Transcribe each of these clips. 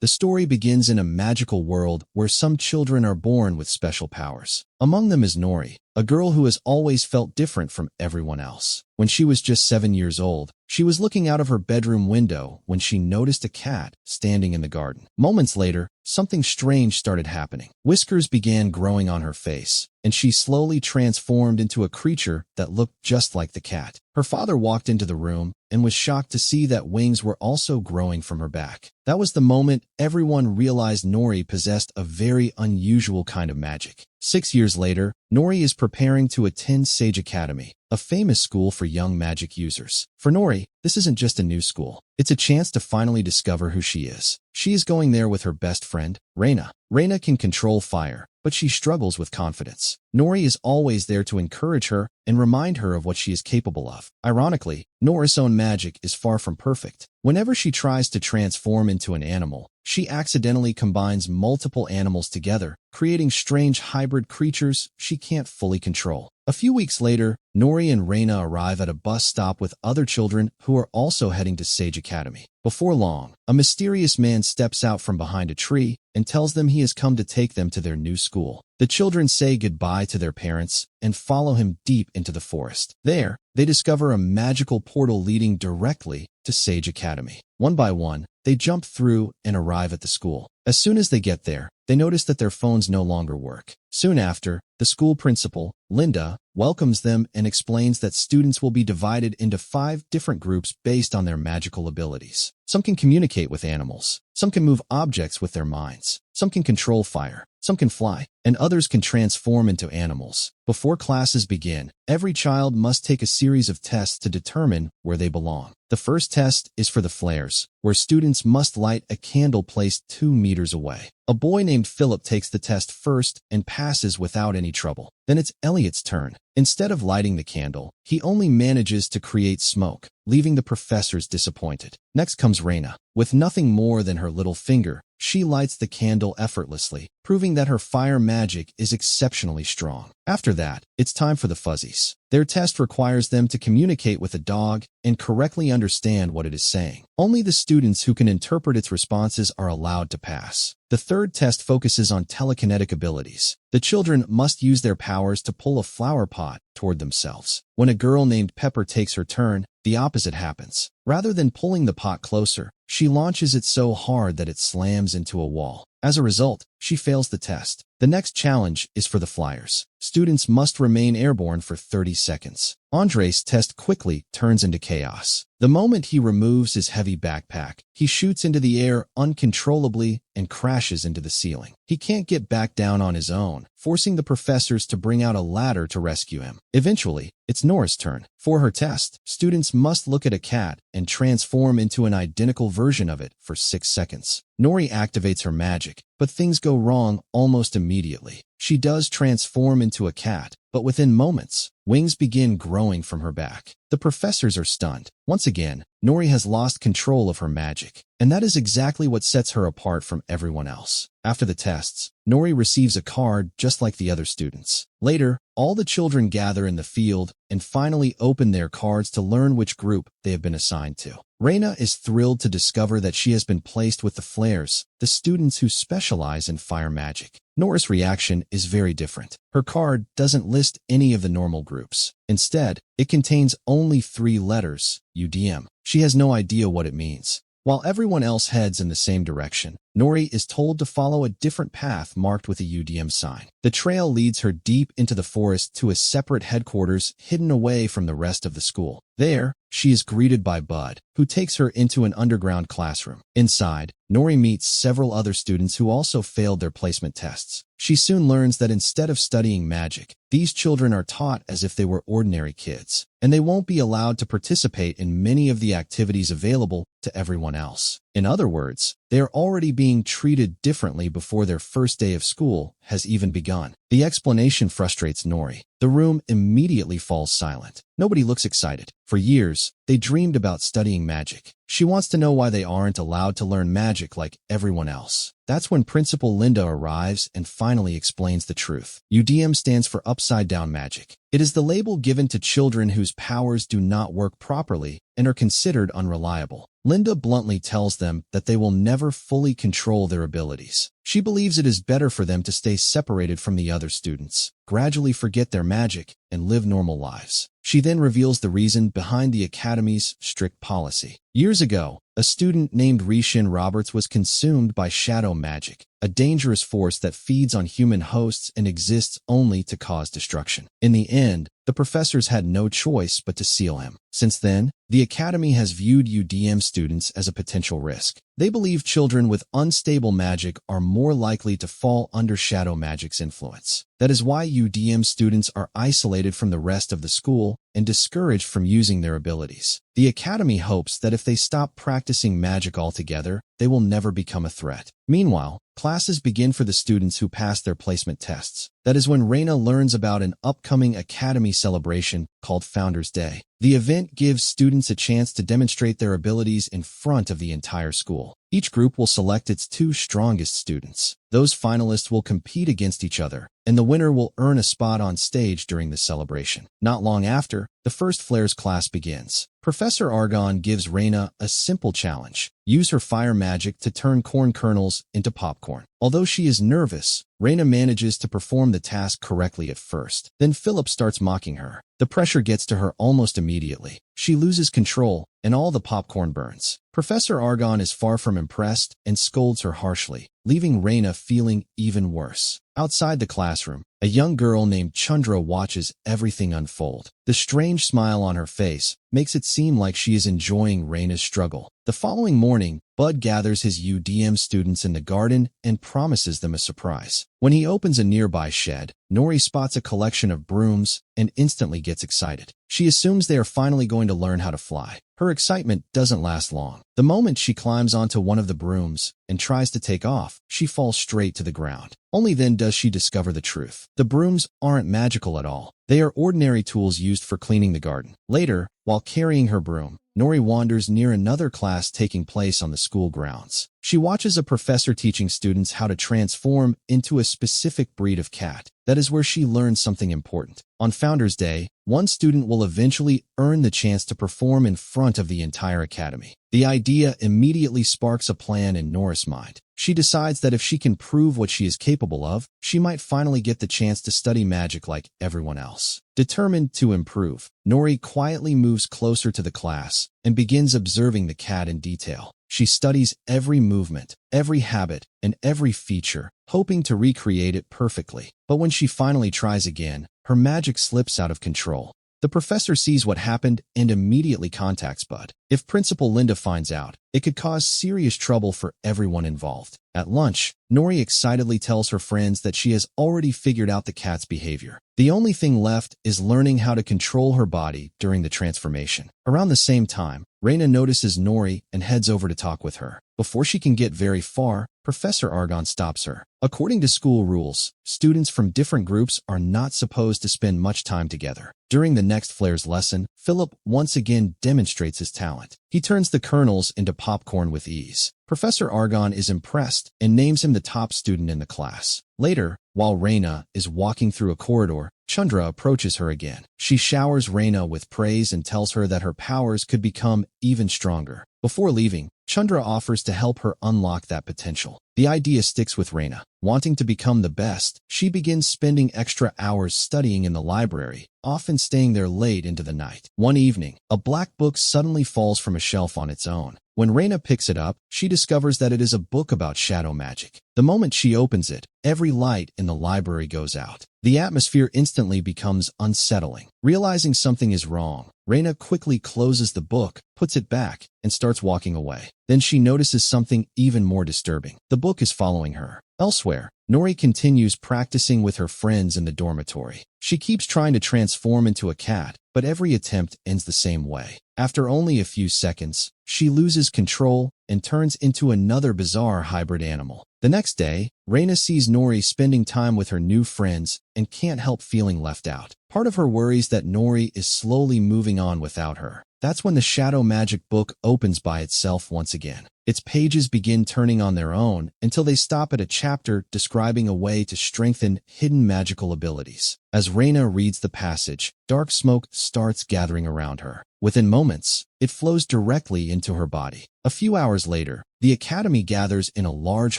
The story begins in a magical world where some children are born with special powers. Among them is Nori, a girl who has always felt different from everyone else. When she was just 7 years old, she was looking out of her bedroom window when she noticed a cat standing in the garden. Moments later, something strange started happening. Whiskers began growing on her face, and she slowly transformed into a creature that looked just like the cat. Her father walked into the room and was shocked to see that wings were also growing from her back. That was the moment everyone realized Nori possessed a very unusual kind of magic. 6 years later, Nori is preparing to attend Sage Academy, a famous school for young magic users. For Nori, this isn't just a new school. It's a chance to finally discover who she is. She is going there with her best friend, Reina. Reina can control fire, but she struggles with confidence. Nori is always there to encourage her and remind her of what she is capable of. Ironically, Nori's own magic is far from perfect. Whenever she tries to transform into an animal, she accidentally combines multiple animals together, creating strange hybrid creatures she can't fully control. A few weeks later, Nori and Reina arrive at a bus stop with other children who are also heading to Sage Academy. Before long, a mysterious man steps out from behind a tree and tells them he has come to take them to their new school. The children say goodbye to their parents and follow him deep into the forest. There, they discover a magical portal leading directly to Sage Academy. One by one, they jump through and arrive at the school. As soon as they get there, they notice that their phones no longer work. Soon after, the school principal, Linda, welcomes them and explains that students will be divided into 5 different groups based on their magical abilities. Some can communicate with animals, some can move objects with their minds, some can control fire, some can fly, and others can transform into animals. Before classes begin, every child must take a series of tests to determine where they belong. The first test is for the flares, where students must light a candle placed 2 meters away. A boy named Philip takes the test first and passes without any trouble. Then it's Elliot's turn. Instead of lighting the candle, he only manages to create smoke, leaving the professors disappointed. Next comes Reina. With nothing more than her little finger, she lights the candle effortlessly, proving that her fire magic is exceptionally strong. After that, it's time for the fuzzies. Their test requires them to communicate with a dog and correctly understand what it is saying. Only the students who can interpret its responses are allowed to pass. The third test focuses on telekinetic abilities. The children must use their powers to pull a flower pot toward themselves. When a girl named Pepper takes her turn, the opposite happens. Rather than pulling the pot closer, she launches it so hard that it slams into a wall. As a result, she fails the test. The next challenge is for the flyers. Students must remain airborne for 30 seconds. Andre's test quickly turns into chaos. The moment he removes his heavy backpack, he shoots into the air uncontrollably and crashes into the ceiling. He can't get back down on his own, forcing the professors to bring out a ladder to rescue him. Eventually, it's Nora's turn. For her test, students must look at a cat and transform into an identical version of it for 6 seconds. Nori activates her magic, but things go wrong almost immediately. She does transform into a cat, but within moments, wings begin growing from her back. The professors are stunned. Once again, Nori has lost control of her magic, and that is exactly what sets her apart from everyone else. After the tests, Nori receives a card just like the other students. Later, all the children gather in the field and finally open their cards to learn which group they have been assigned to. Reina is thrilled to discover that she has been placed with the Flares, the students who specialize in fire magic. Nora's reaction is very different. Her card doesn't list any of the normal groups. Instead, it contains only 3 letters, UDM. She has no idea what it means. While everyone else heads in the same direction, Nori is told to follow a different path marked with a UDM sign. The trail leads her deep into the forest to a separate headquarters hidden away from the rest of the school. There, she is greeted by Bud, who takes her into an underground classroom. Inside, Nori meets several other students who also failed their placement tests. She soon learns that instead of studying magic, these children are taught as if they were ordinary kids, and they won't be allowed to participate in many of the activities available to everyone else. In other words, they are already being treated differently before their first day of school has even begun. The explanation frustrates Nori. The room immediately falls silent. Nobody looks excited. For years, they dreamed about studying magic. She wants to know why they aren't allowed to learn magic like everyone else. That's when Principal Linda arrives and finally explains the truth. UDM stands for upside-down magic. It is the label given to children whose powers do not work properly and are considered unreliable. Linda bluntly tells them that they will never fully control their abilities. She believes it is better for them to stay separated from the other students, gradually forget their magic, and live normal lives. She then reveals the reason behind the Academy's strict policy. Years ago, a student named Rishin Roberts was consumed by shadow magic, a dangerous force that feeds on human hosts and exists only to cause destruction. In the end, the professors had no choice but to seal him. Since then, the Academy has viewed UDM students as a potential risk. They believe children with unstable magic are more likely to fall under shadow magic's influence. That is why UDM students are isolated from the rest of the school and discouraged from using their abilities. The Academy hopes that if they stop practicing magic altogether, they will never become a threat. Meanwhile, classes begin for the students who pass their placement tests. That is when Reina learns about an upcoming Academy celebration called Founders Day. The event gives students a chance to demonstrate their abilities in front of the entire school. Each group will select its 2 strongest students. Those finalists will compete against each other, and the winner will earn a spot on stage during the celebration. Not long after, the first Flares class begins. Professor Argon gives Reina a simple challenge: use her fire magic to turn corn kernels into popcorn. Although she is nervous, Reina manages to perform the task correctly at first. Then Philip starts mocking her. The pressure gets to her almost immediately. She loses control, and all the popcorn burns. Professor Argon is far from impressed and scolds her harshly, leaving Reina feeling even worse. Outside the classroom, a young girl named Chandra watches everything unfold. The strange smile on her face makes it seem like she is enjoying Reina's struggle. The following morning, Bud gathers his UDM students in the garden and promises them a surprise. When he opens a nearby shed, Nori spots a collection of brooms and instantly gets excited. She assumes they are finally going to learn how to fly. Her excitement doesn't last long. The moment she climbs onto one of the brooms and tries to take off, she falls straight to the ground. Only then does she discover the truth. The brooms aren't magical at all. They are ordinary tools used for cleaning the garden. Later, while carrying her broom, Nori wanders near another class taking place on the school grounds. She watches a professor teaching students how to transform into a specific breed of cat. That is where she learns something important. On Founders Day, one student will eventually earn the chance to perform in front of the entire academy. The idea immediately sparks a plan in Nora's mind. She decides that if she can prove what she is capable of, she might finally get the chance to study magic like everyone else. Determined to improve, Nori quietly moves closer to the class and begins observing the cat in detail. She studies every movement, every habit, and every feature, hoping to recreate it perfectly. But when she finally tries again, her magic slips out of control. The professor sees what happened and immediately contacts Bud. If Principal Linda finds out, it could cause serious trouble for everyone involved. At lunch, Nori excitedly tells her friends that she has already figured out the cat's behavior. The only thing left is learning how to control her body during the transformation. Around the same time, Reina notices Nori and heads over to talk with her. Before she can get very far, Professor Argon stops her. According to school rules, students from different groups are not supposed to spend much time together. During the next Flares lesson, Philip once again demonstrates his talent. He turns the kernels into popcorn with ease. Professor Argon is impressed and names him the top student in the class. Later, while Reina is walking through a corridor, Chandra approaches her again. She showers Reina with praise and tells her that her powers could become even stronger. Before leaving, Chandra offers to help her unlock that potential. The idea sticks with Reina. Wanting to become the best, she begins spending extra hours studying in the library, often staying there late into the night. One evening, a black book suddenly falls from a shelf on its own. When Reina picks it up, she discovers that it is a book about shadow magic. The moment she opens it, every light in the library goes out. The atmosphere instantly becomes unsettling. Realizing something is wrong, Reina quickly closes the book, puts it back, and starts walking away. Then she notices something even more disturbing. The book is following her. Elsewhere, Nori continues practicing with her friends in the dormitory. She keeps trying to transform into a cat, but every attempt ends the same way. After only a few seconds, she loses control and turns into another bizarre hybrid animal. The next day, Reina sees Nori spending time with her new friends and can't help feeling left out. Part of her worries that Nori is slowly moving on without her. That's when the shadow magic book opens by itself once again. Its pages begin turning on their own until they stop at a chapter describing a way to strengthen hidden magical abilities. As Reina reads the passage, dark smoke starts gathering around her. Within moments, it flows directly into her body. A few hours later, the Academy gathers in a large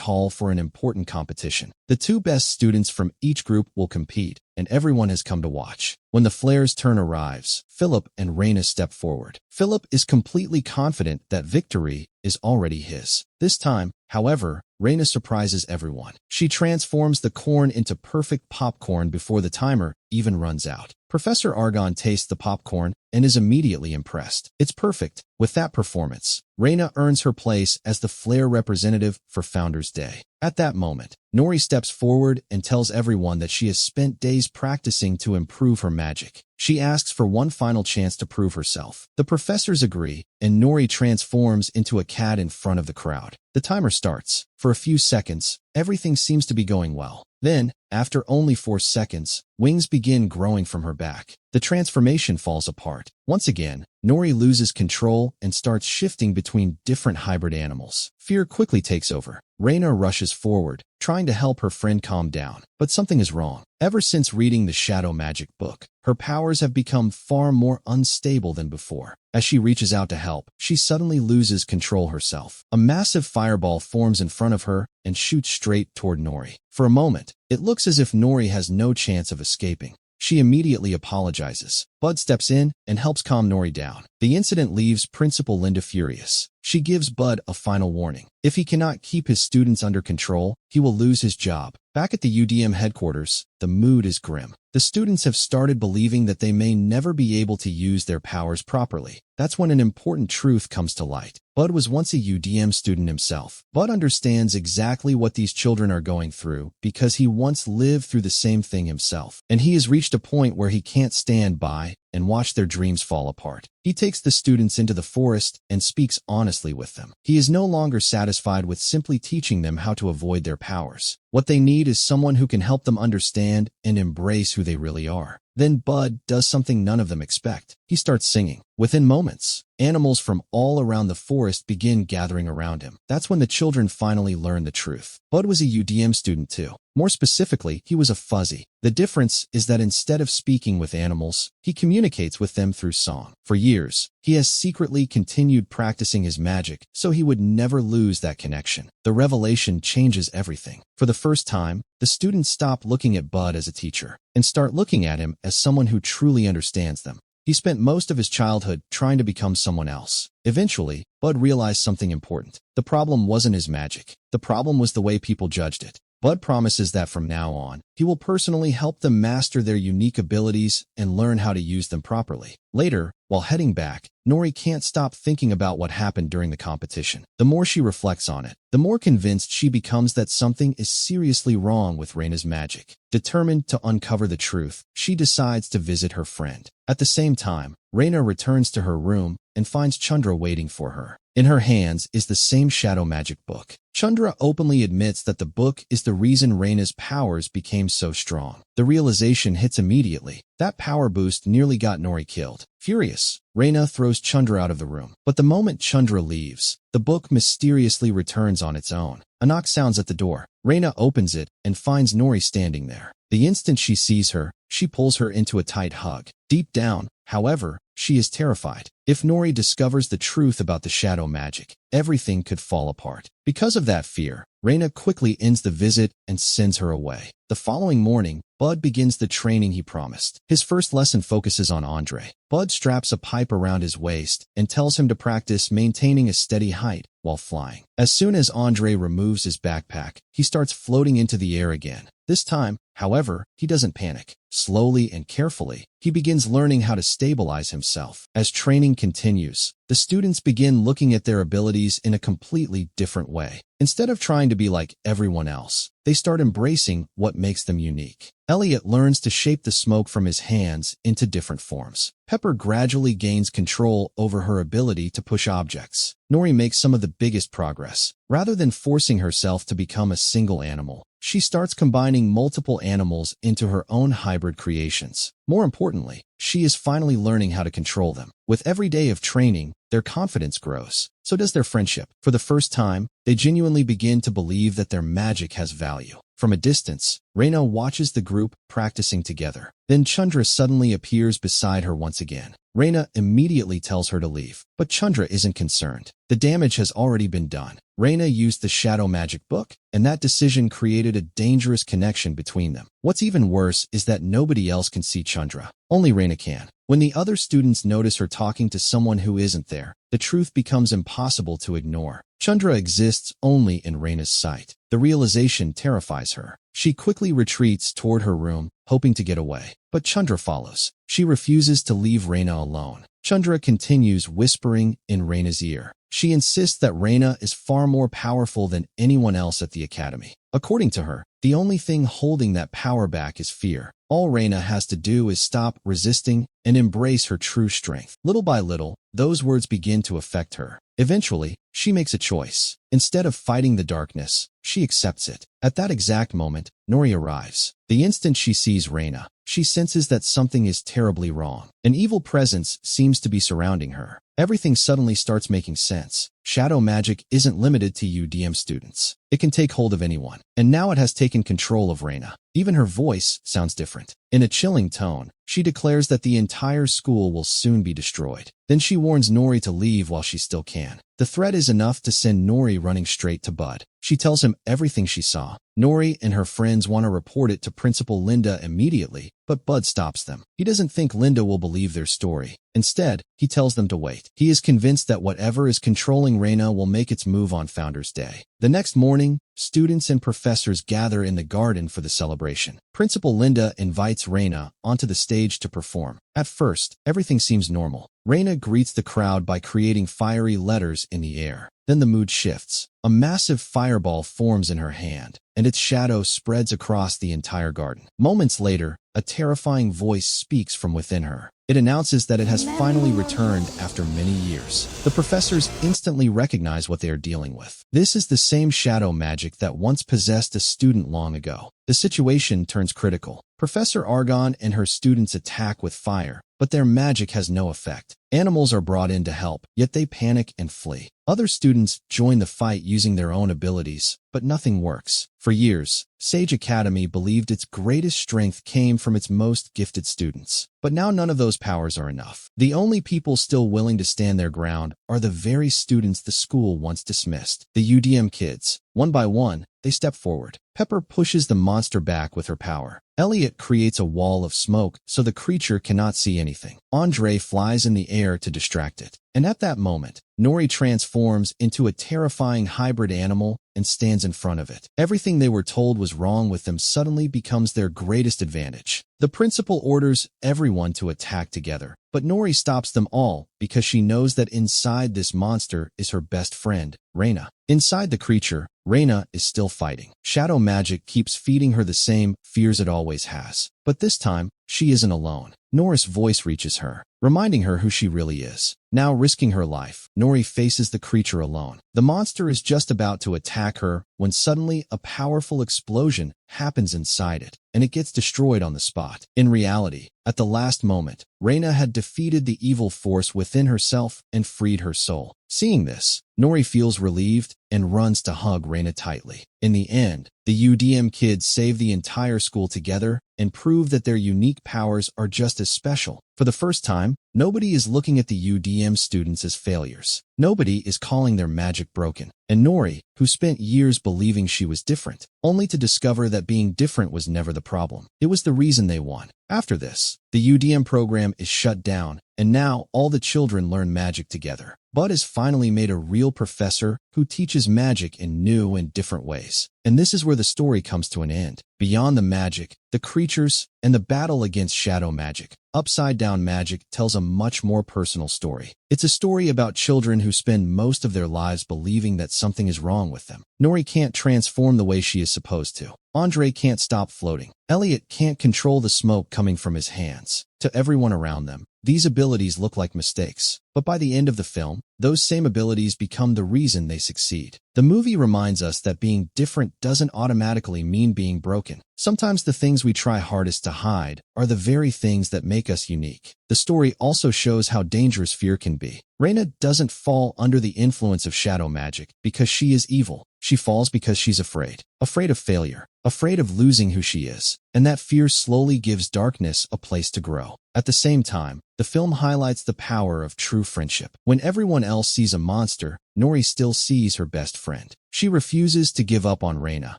hall for an important competition. The two best students from each group will compete, and everyone has come to watch. When the Flair's turn arrives, Philip and Reina step forward. Philip is completely confident that victory is already his. This time, however, Reina surprises everyone. She transforms the corn into perfect popcorn before the timer even runs out. Professor Argon tastes the popcorn and is immediately impressed. It's perfect. With that performance, Reina earns her place as the Flair representative for Founders Day. At that moment, Nori steps forward and tells everyone that she has spent days practicing to improve her magic. She asks for one final chance to prove herself. The professors agree, and Nori transforms into a cat in front of the crowd. The timer starts. For a few seconds, everything seems to be going well. Then, after only 4 seconds, wings begin growing from her back. The transformation falls apart. Once again, Nori loses control and starts shifting between different hybrid animals. Fear quickly takes over. Reina rushes forward, trying to help her friend calm down. But something is wrong. Ever since reading the Shadow Magic book, her powers have become far more unstable than before. As she reaches out to help, she suddenly loses control herself. A massive fireball forms in front of her and shoots straight toward Nori. For a moment, it looks as if Nori has no chance of escaping. She immediately apologizes. Bud steps in and helps calm Nori down. The incident leaves Principal Linda furious. She gives Bud a final warning. If he cannot keep his students under control, he will lose his job. Back at the UDM headquarters, the mood is grim. The students have started believing that they may never be able to use their powers properly. That's when an important truth comes to light. Bud was once a UDM student himself. Bud understands exactly what these children are going through because he once lived through the same thing himself. And he has reached a point where he can't stand by and watch their dreams fall apart. He takes the students into the forest and speaks honestly with them. He is no longer satisfied with simply teaching them how to avoid their powers. What they need is someone who can help them understand and embrace who they really are. Then Bud does something none of them expect. He starts singing. Within moments, animals from all around the forest begin gathering around him. That's when the children finally learn the truth. Bud was a UDM student too. More specifically, he was a fuzzy. The difference is that instead of speaking with animals, he communicates with them through song. For years, he has secretly continued practicing his magic so he would never lose that connection. The revelation changes everything. For the first time, the students stop looking at Bud as a teacher and start looking at him as someone who truly understands them. He spent most of his childhood trying to become someone else. Eventually, Bud realized something important. The problem wasn't his magic. The problem was the way people judged it. Bud promises that from now on, he will personally help them master their unique abilities and learn how to use them properly. Later, while heading back, Nori can't stop thinking about what happened during the competition. The more she reflects on it, the more convinced she becomes that something is seriously wrong with Reina's magic. Determined to uncover the truth, she decides to visit her friend. At the same time, Reina returns to her room and finds Chandra waiting for her. In her hands is the same shadow magic book. Chandra openly admits that the book is the reason Reina's powers became so strong. The realization hits immediately. That power boost nearly got Nori killed. Furious, Reina throws Chandra out of the room. But the moment Chandra leaves, the book mysteriously returns on its own. A knock sounds at the door. Reina opens it and finds Nori standing there. The instant she sees her, she pulls her into a tight hug. Deep down, however, she is terrified. If Nori discovers the truth about the shadow magic, everything could fall apart. Because of that fear, Reina quickly ends the visit and sends her away. The following morning, Bud begins the training he promised. His first lesson focuses on Andre. Bud straps a pipe around his waist and tells him to practice maintaining a steady height while flying. As soon as Andre removes his backpack, he starts floating into the air again. This time, however, he doesn't panic. Slowly and carefully, he begins learning how to stabilize himself. As training continues, the students begin looking at their abilities in a completely different way. Instead of trying to be like everyone else, they start embracing what makes them unique. Elliot learns to shape the smoke from his hands into different forms. Pepper gradually gains control over her ability to push objects. Nori makes some of the biggest progress. Rather than forcing herself to become a single animal, she starts combining multiple animals into her own hybrid creations. More importantly, she is finally learning how to control them. With every day of training, their confidence grows. So does their friendship. For the first time, they genuinely begin to believe that their magic has value. From a distance, Reina watches the group practicing together. Then Chandra suddenly appears beside her once again. Reina immediately tells her to leave, but Chandra isn't concerned. The damage has already been done. Reina used the shadow magic book, and that decision created a dangerous connection between them. What's even worse is that nobody else can see Chandra. Only Reina can. When the other students notice her talking to someone who isn't there, the truth becomes impossible to ignore. Chandra exists only in Reina's sight. The realization terrifies her. She quickly retreats toward her room, hoping to get away. But Chandra follows. She refuses to leave Reina alone. Chandra continues whispering in Reina's ear. She insists that Reina is far more powerful than anyone else at the academy. According to her, the only thing holding that power back is fear. All Reina has to do is stop resisting and embrace her true strength. Little by little, those words begin to affect her. Eventually, she makes a choice. Instead of fighting the darkness, she accepts it. At that exact moment, Nori arrives. The instant she sees Reina, she senses that something is terribly wrong. An evil presence seems to be surrounding her. Everything suddenly starts making sense. Shadow magic isn't limited to UDM students. It can take hold of anyone. And now it has taken control of Reina. Even her voice sounds different. In a chilling tone, she declares that the entire school will soon be destroyed. Then she warns Nori to leave while she still can. The threat is enough to send Nori running straight to Bud. She tells him everything she saw. Nori and her friends want to report it to Principal Linda immediately, but Bud stops them. He doesn't think Linda will believe their story. Instead, he tells them to wait. He is convinced that whatever is controlling Reina will make its move on Founders Day. The next morning, students and professors gather in the garden for the celebration. Principal Linda invites Reina onto the stage to perform. At first, everything seems normal. Reina greets the crowd by creating fiery letters in the air. Then the mood shifts. A massive fireball forms in her hand, and its shadow spreads across the entire garden. Moments later, a terrifying voice speaks from within her. It announces that it has finally returned after many years. The professors instantly recognize what they are dealing with. This is the same shadow magic that once possessed a student long ago. The situation turns critical. Professor Argon and her students attack with fire, but their magic has no effect. Animals are brought in to help, yet they panic and flee. Other students join the fight using their own abilities, but nothing works. For years, Sage Academy believed its greatest strength came from its most gifted students. But now none of those powers are enough. The only people still willing to stand their ground are the very students the school once dismissed. The UDM kids. One by one, they step forward. Pepper pushes the monster back with her power. Elliot creates a wall of smoke so the creature cannot see anything. Andre flies in the air to distract it. And at that moment, Nori transforms into a terrifying hybrid animal and stands in front of it. Everything they were told was wrong with them suddenly becomes their greatest advantage. The principal orders everyone to attack together, but Nori stops them all because she knows that inside this monster is her best friend, Reina. Inside the creature, Reina is still fighting. Shadow magic keeps feeding her the same fears it always has. But this time, she isn't alone. Nori's voice reaches her, reminding her who she really is. Now risking her life, Nori faces the creature alone. The monster is just about to attack her when suddenly a powerful explosion happens inside it, and it gets destroyed on the spot. In reality, at the last moment, Reina had defeated the evil force within herself and freed her soul. Seeing this, Nori feels relieved and runs to hug Reina tightly. In the end, the UDM kids save the entire school together and prove that their unique powers are just as special. For the first time, nobody is looking at the UDM students as failures. Nobody is calling their magic broken. And Nori, who spent years believing she was different, only to discover that being different was never the problem. It was the reason they won. After this, the UDM program is shut down, and now all the children learn magic together. Bud is finally made a real professor who teaches magic in new and different ways. And this is where the story comes to an end. Beyond the magic, the creatures, and the battle against shadow magic, Upside Down Magic tells a much more personal story. It's a story about children who spend most of their lives believing that something is wrong with them. Nori can't transform the way she is supposed to. Andre can't stop floating. Elliot can't control the smoke coming from his hands. To everyone around them, these abilities look like mistakes. But by the end of the film, those same abilities become the reason they succeed. The movie reminds us that being different doesn't automatically mean being broken. Sometimes the things we try hardest to hide are the very things that make us unique. The story also shows how dangerous fear can be. Reina doesn't fall under the influence of shadow magic because she is evil. She falls because she's afraid. Afraid of failure. Afraid of losing who she is. And that fear slowly gives darkness a place to grow. At the same time, the film highlights the power of true friendship. When everyone else sees a monster, Nori still sees her best friend. She refuses to give up on Reina,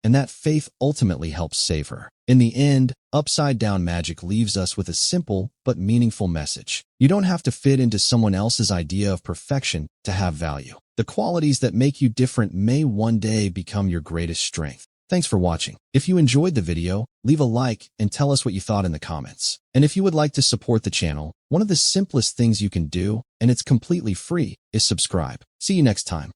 and that faith ultimately helps save her. In the end, upside-down magic leaves us with a simple but meaningful message. You don't have to fit into someone else's idea of perfection to have value. The qualities that make you different may one day become your greatest strength. Thanks for watching. If you enjoyed the video, leave a like and tell us what you thought in the comments. And if you would like to support the channel, one of the simplest things you can do, and it's completely free, is subscribe. See you next time.